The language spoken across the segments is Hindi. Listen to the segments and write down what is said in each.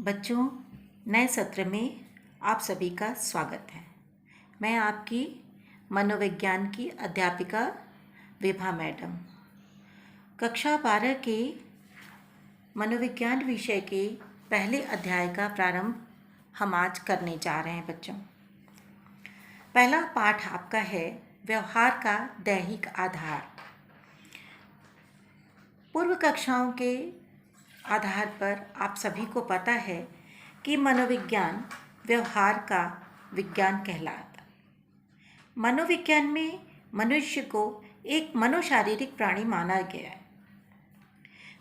बच्चों, नए सत्र में आप सभी का स्वागत है। मैं आपकी मनोविज्ञान की अध्यापिका विभा मैडम। कक्षा 12 के मनोविज्ञान विषय के पहले अध्याय का प्रारंभ हम आज करने जा रहे हैं। बच्चों, पहला पाठ आपका है व्यवहार का दैहिक आधार। पूर्व कक्षाओं के आधार पर आप सभी को पता है कि मनोविज्ञान व्यवहार का विज्ञान कहलाता है। मनोविज्ञान में मनुष्य को एक मनोशारीरिक प्राणी माना गया है।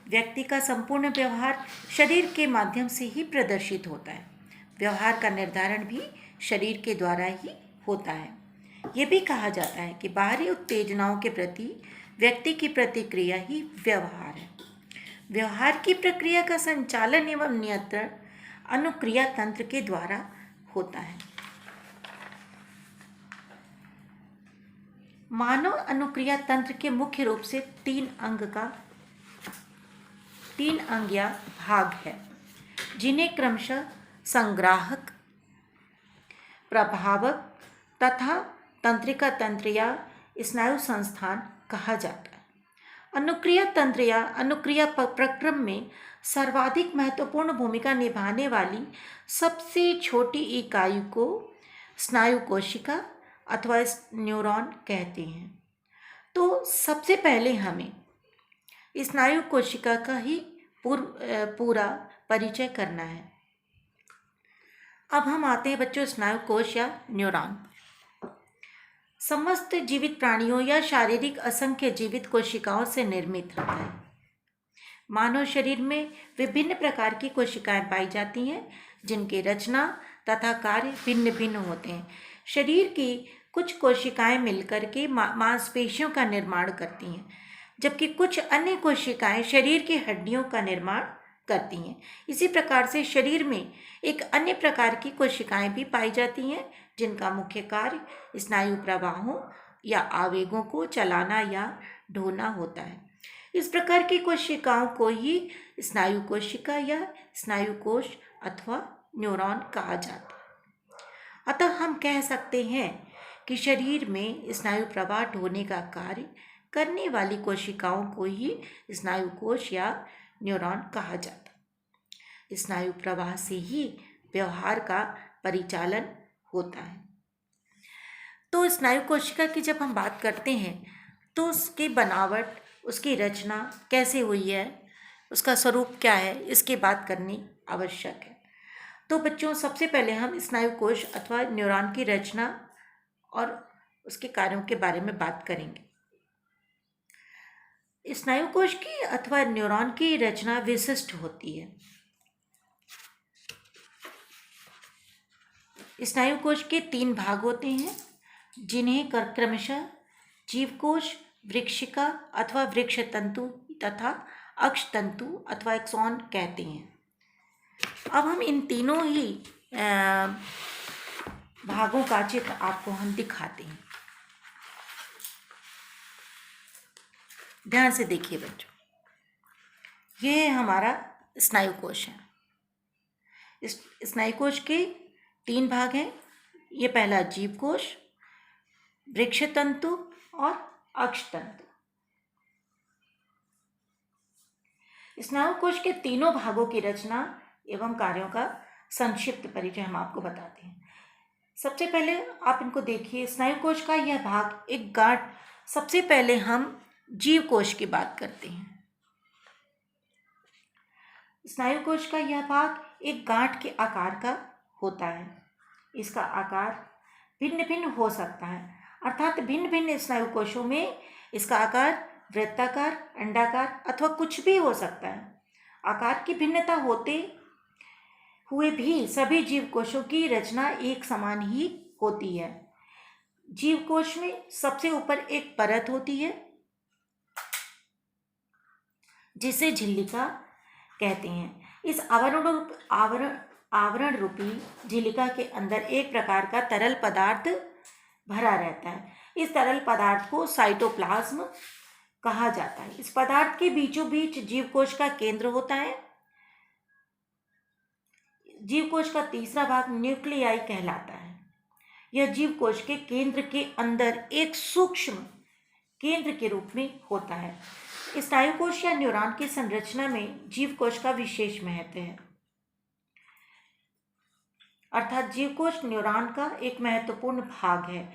व्यक्ति का संपूर्ण व्यवहार शरीर के माध्यम से ही प्रदर्शित होता है। व्यवहार का निर्धारण भी शरीर के द्वारा ही होता है। ये भी कहा जाता है कि बाहरी उत्तेजनाओं के प्रति व्यक्ति की प्रतिक्रिया ही व्यवहार है। व्यवहार की प्रक्रिया का संचालन एवं नियंत्रण अनुक्रिया तंत्र के द्वारा होता है। मानव अनुक्रिया तंत्र के मुख्य रूप से तीन अंग या भाग है, जिन्हें क्रमशः संग्राहक, प्रभावक तथा तंत्रिका तंत्र या स्नायु संस्थान कहा जाता है। अनुक्रिया तंत्र या अनुक्रिया प्रक्रम में सर्वाधिक महत्वपूर्ण भूमिका निभाने वाली सबसे छोटी इकाई को स्नायु कोशिका अथवा न्यूरॉन कहते हैं। तो सबसे पहले हमें स्नायु कोशिका का ही पूरा परिचय करना है। अब हम आते हैं बच्चों स्नायु कोश या न्यूरॉन। समस्त जीवित प्राणियों या शारीरिक असंख्य जीवित कोशिकाओं से निर्मित होता है। मानव शरीर में विभिन्न प्रकार की कोशिकाएं पाई जाती हैं, जिनकी रचना तथा कार्य भिन्न भिन्न होते हैं। शरीर की कुछ कोशिकाएं मिलकर के मांसपेशियों का निर्माण करती हैं, जबकि कुछ अन्य कोशिकाएं शरीर की हड्डियों का निर्माण करती हैं। इसी प्रकार से शरीर में एक अन्य प्रकार की कोशिकाएं भी पाई जाती हैं, जिनका मुख्य कार्य स्नायु प्रवाहों या आवेगों को चलाना या ढोना होता है। इस प्रकार की कोशिकाओं को ही स्नायु कोशिका या स्नायु कोश अथवा न्यूरॉन कहा जाता है। अतः हम कह सकते हैं कि शरीर में स्नायु प्रवाह ढोने का कार्य करने वाली कोशिकाओं को ही स्नायु कोश या न्यूरॉन कहा जाता है। स्नायु प्रवाह से ही व्यवहार का परिचालन होता है। तो स्नायु कोशिका की जब हम बात करते हैं तो उसकी बनावट, उसकी रचना कैसे हुई है, उसका स्वरूप क्या है, इसकी बात करनी आवश्यक है। तो बच्चों, सबसे पहले हम स्नायु कोश अथवा न्यूरॉन की रचना और उसके कार्यों के बारे में बात करेंगे। स्नायु कोश की अथवा न्यूरॉन की रचना विशिष्ट होती है। स्नायु कोश के 3 भाग होते हैं, जिन्हें क्रमशः जीवकोश, वृक्षिका अथवा वृक्ष तंतु तथा अक्ष तंतु अथवा एक्सॉन कहते हैं। अब हम इन तीनों ही भागों का चित्र आपको हम दिखाते हैं। ध्यान से देखिए बच्चों, ये हमारा स्नायु कोश है। इस स्नायु कोश के 3 भाग हैं। ये पहला जीव कोश, वृक्ष तंतु और अक्ष तंतु। स्नायु कोश के तीनों भागों की रचना एवं कार्यों का संक्षिप्त परिचय हम आपको बताते हैं। सबसे पहले आप इनको देखिए। स्नायु कोश का यह भाग एक गांठ, सबसे पहले हम जीव कोश की बात करते हैं। स्नायु कोश का यह भाग एक गांठ के आकार का होता है। इसका आकार भिन्न भिन्न हो सकता है, अर्थात भिन्न भिन्न स्नायु कोशों में इसका आकार वृत्ताकार, अंडाकार अथवा कुछ भी हो सकता है। आकार की भिन्नता होते हुए भी सभी जीव कोशों की रचना एक समान ही होती है। जीव कोश में सबसे ऊपर एक परत होती है, जिसे झिल्लिका कहते हैं। इस आवरण रूपी झिल्लिका के अंदर एक प्रकार का तरल पदार्थ भरा रहता है। इस तरल पदार्थ को साइटोप्लाज्म कहा जाता है। इस पदार्थ के बीचों बीच जीवकोश का केंद्र होता है। जीव कोश का तीसरा भाग न्यूक्लियाई कहलाता है। यह जीव कोश के केंद्र के अंदर एक सूक्ष्म केंद्र के रूप में होता है। स्नायु कोश या न्यूरॉन की संरचना में जीव कोश का विशेष महत्व है, अर्थात जीव कोश न्यूरॉन का एक महत्वपूर्ण भाग है।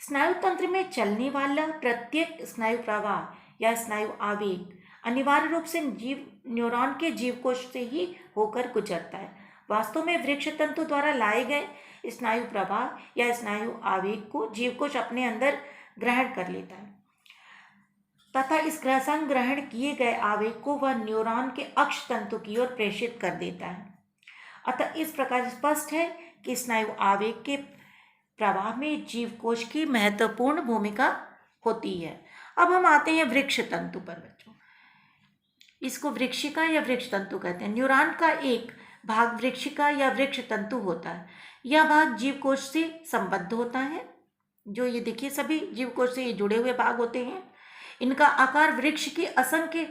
स्नायु तंत्र में चलने वाला प्रत्येक स्नायु प्रवाह या स्नायु आवेग अनिवार्य रूप से न्यूरॉन के जीव कोश से ही होकर गुजरता है। वास्तव में वृक्ष तंतु द्वारा लाए गए स्नायु प्रवाह या स्नायु आवेग को जीव कोश अपने अंदर ग्रहण कर लेता है तथा इस संग्रहण किए गए आवेग को वह न्यूरॉन के अक्ष तंतु की ओर प्रेषित कर देता है। अतः इस प्रकार स्पष्ट है कि स्नायु आवेग के प्रवाह में जीव कोश की महत्वपूर्ण भूमिका होती है। अब हम आते हैं वृक्ष तंतु पर बच्चों। इसको वृक्षिका या वृक्ष तंतु कहते हैं। न्यूरॉन का एक भाग वृक्षिका या वृक्ष तंतु होता है। यह भाग जीव कोश से संबद्ध होता है। जो ये देखिए सभी जीव कोश से ये जुड़े हुए भाग होते हैं। इनका आकार वृक्ष की असंख्य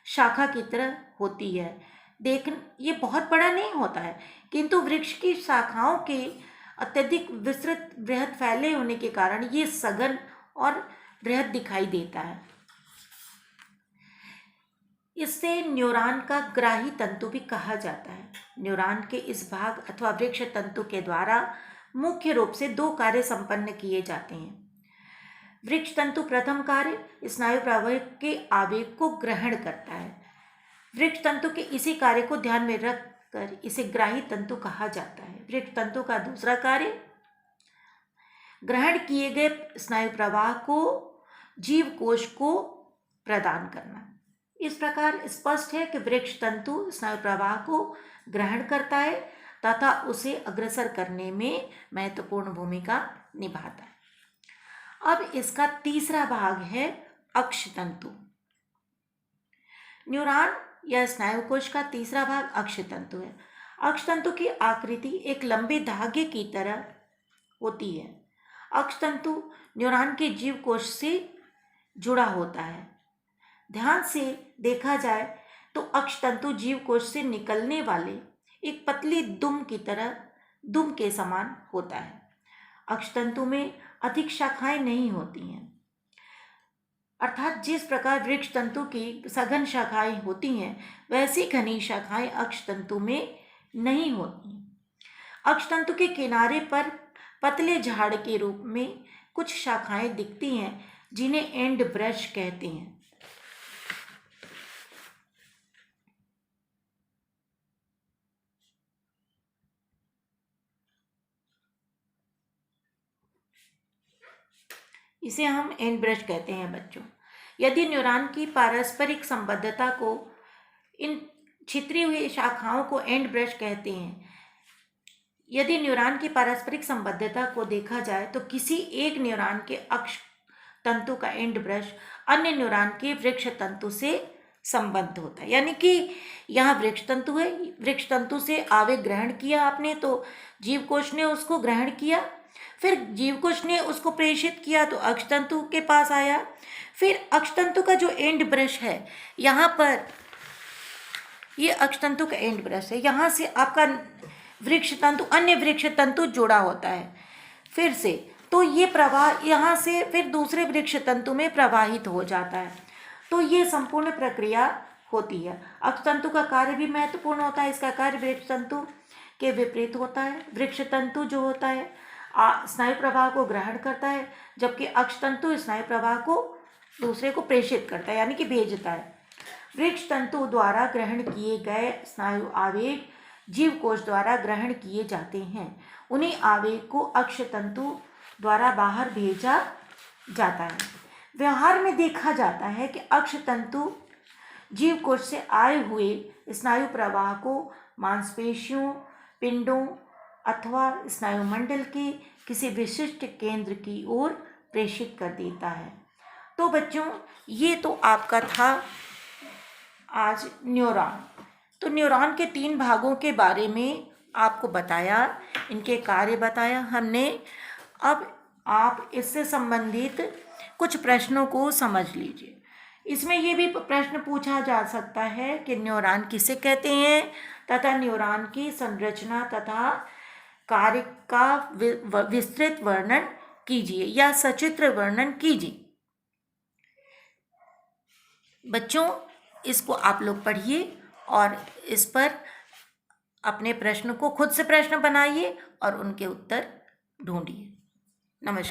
शाखा की तरह होती है। ये बहुत बड़ा नहीं होता है, किंतु वृक्ष की शाखाओं के अत्यधिक विस्तृत बृहद फैले होने के कारण ये सघन और बृहद दिखाई देता है। इससे न्यूरॉन का ग्राही तंतु भी कहा जाता है। न्यूरॉन के इस भाग अथवा वृक्ष तंतु के द्वारा मुख्य रूप से 2 कार्य संपन्न किए जाते हैं। वृक्ष तंतु प्रथम कार्य स्नायु प्रवाह के आवेग को ग्रहण करता है। वृक्ष तंतु के इसी कार्य को ध्यान में रखकर इसे ग्राही तंतु कहा जाता है। वृक्ष तंतु का दूसरा कार्य ग्रहण किए गए स्नायु प्रवाह को जीव कोश को प्रदान करना। इस प्रकार स्पष्ट है कि वृक्ष तंतु स्नायु प्रवाह को ग्रहण करता है तथा उसे अग्रसर करने में महत्वपूर्ण भूमिका निभाता है। अब इसका तीसरा भाग है अक्ष तंतु। न्यूरॉन या स्नायु कोश का तीसरा भाग अक्ष तंतु है। अक्ष तंतु की आकृति एक लंबे धागे की तरह होती है। अक्ष तंतु न्यूरॉन के जीव कोश से जुड़ा होता है। ध्यान से देखा जाए तो अक्ष तंतु जीव कोश से निकलने वाले एक पतली दुम की तरह दुम के समान होता है। अक्ष तंतु में अधिक शाखाएं नहीं होती हैं, अर्थात जिस प्रकार वृक्ष तंतु की सघन शाखाएं होती हैं वैसी घनी शाखाएं अक्ष तंतु में नहीं होती। अक्ष तंतु के किनारे पर पतले झाड़ के रूप में कुछ शाखाएं दिखती हैं जिन्हें एंड ब्रश कहते हैं। इसे हम एंड ब्रश कहते हैं बच्चों। यदि न्यूरॉन की पारस्परिक संबद्धता को इन छितरी हुई शाखाओं को एंड ब्रश कहते हैं। यदि न्यूरॉन की पारस्परिक संबद्धता को देखा जाए तो किसी एक न्यूरॉन के अक्ष तंतु का एंड ब्रश अन्य न्यूरॉन के वृक्ष तंतु से संबद्ध होता है। यानी कि यहाँ वृक्ष तंतु है, वृक्ष तंतु से आवेग ग्रहण किया आपने तो जीव कोश ने उसको ग्रहण किया, फिर जीव कोश ने उसको प्रेषित किया तो अक्ष तंतु के पास आया। फिर अक्ष तंतु का जो एंड ब्रश है यहाँ पर, ये अक्ष तंतु का एंड ब्रश है, यहाँ से आपका वृक्ष तंतु अन्य वृक्ष तंतु जुड़ा होता है फिर से, तो ये प्रवाह यहाँ से फिर दूसरे वृक्ष तंतु में प्रवाहित हो जाता है। तो ये संपूर्ण प्रक्रिया होती है। अक्ष तंतु का कार्य भी महत्वपूर्ण होता है। इसका कार्य वृक्ष तंतु के विपरीत होता है। वृक्ष तंतु जो होता है स्नायु प्रवाह को ग्रहण करता है, जबकि अक्ष तंतु स्नायु प्रवाह को दूसरे को प्रेषित करता है, यानी कि भेजता है। वृक्ष तंतु द्वारा ग्रहण किए गए स्नायु आवेग जीव कोश द्वारा ग्रहण किए जाते हैं। उन्हीं आवेग को अक्ष तंतु द्वारा बाहर भेजा जाता है। व्यवहार में देखा जाता है कि अक्ष तंतु जीव कोश से आए हुए स्नायु प्रवाह को मांसपेशियों, पिंडों अथवा स्नायुमंडल के किसी विशिष्ट केंद्र की ओर प्रेषित कर देता है। तो बच्चों ये तो आपका था आज न्यूरॉन। तो न्यूरॉन के 3 भागों के बारे में आपको बताया, इनके कार्य बताया हमने। अब आप इससे संबंधित कुछ प्रश्नों को समझ लीजिए। इसमें ये भी प्रश्न पूछा जा सकता है कि न्यूरॉन किसे कहते हैं तथा न्यूरॉन की संरचना तथा कार्य का विस्तृत वर्णन कीजिए या सचित्र वर्णन कीजिए। बच्चों, इसको आप लोग पढ़िए और इस पर अपने प्रश्न को खुद से प्रश्न बनाइए और उनके उत्तर ढूंढिए। नमस्कार।